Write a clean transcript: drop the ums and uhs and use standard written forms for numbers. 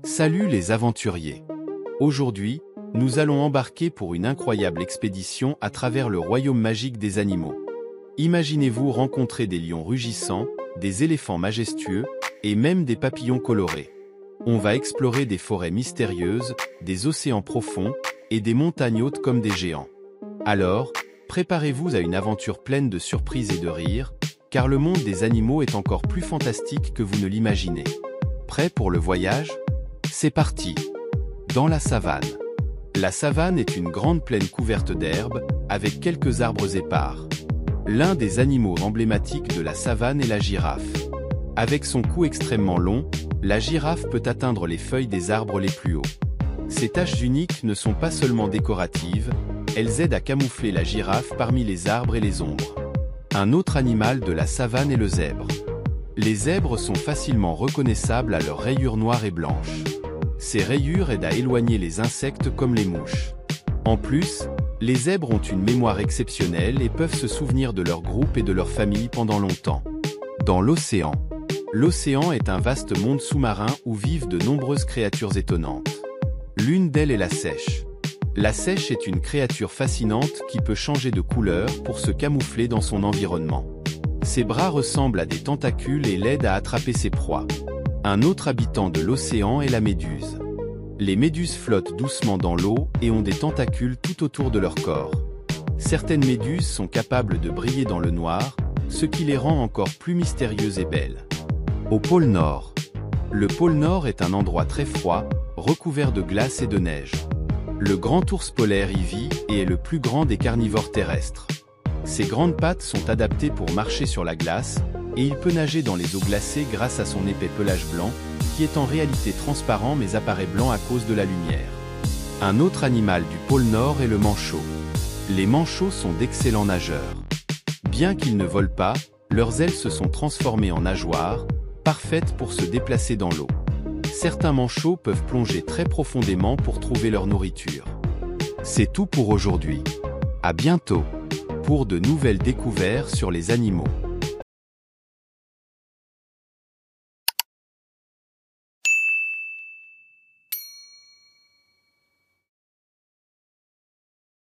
Salut les aventuriers! Aujourd'hui, nous allons embarquer pour une incroyable expédition à travers le royaume magique des animaux. Imaginez-vous rencontrer des lions rugissants, des éléphants majestueux, et même des papillons colorés. On va explorer des forêts mystérieuses, des océans profonds, et des montagnes hautes comme des géants. Alors, préparez-vous à une aventure pleine de surprises et de rires, car le monde des animaux est encore plus fantastique que vous ne l'imaginez. Prêt pour le voyage? C'est parti! Dans la savane. La savane est une grande plaine couverte d'herbe, avec quelques arbres épars. L'un des animaux emblématiques de la savane est la girafe. Avec son cou extrêmement long, la girafe peut atteindre les feuilles des arbres les plus hauts. Ces taches uniques ne sont pas seulement décoratives, elles aident à camoufler la girafe parmi les arbres et les ombres. Un autre animal de la savane est le zèbre. Les zèbres sont facilement reconnaissables à leurs rayures noires et blanches. Ces rayures aident à éloigner les insectes comme les mouches. En plus, les zèbres ont une mémoire exceptionnelle et peuvent se souvenir de leur groupe et de leur famille pendant longtemps. Dans l'océan. L'océan est un vaste monde sous-marin où vivent de nombreuses créatures étonnantes. L'une d'elles est la seiche. La seiche est une créature fascinante qui peut changer de couleur pour se camoufler dans son environnement. Ses bras ressemblent à des tentacules et l'aident à attraper ses proies. Un autre habitant de l'océan est la méduse. Les méduses flottent doucement dans l'eau et ont des tentacules tout autour de leur corps. Certaines méduses sont capables de briller dans le noir, ce qui les rend encore plus mystérieuses et belles. Au pôle Nord. Le pôle Nord est un endroit très froid, recouvert de glace et de neige. Le grand ours polaire y vit et est le plus grand des carnivores terrestres. Ses grandes pattes sont adaptées pour marcher sur la glace, et il peut nager dans les eaux glacées grâce à son épais pelage blanc, qui est en réalité transparent mais apparaît blanc à cause de la lumière. Un autre animal du pôle Nord est le manchot. Les manchots sont d'excellents nageurs. Bien qu'ils ne volent pas, leurs ailes se sont transformées en nageoires, parfaites pour se déplacer dans l'eau. Certains manchots peuvent plonger très profondément pour trouver leur nourriture. C'est tout pour aujourd'hui. À bientôt pour de nouvelles découvertes sur les animaux.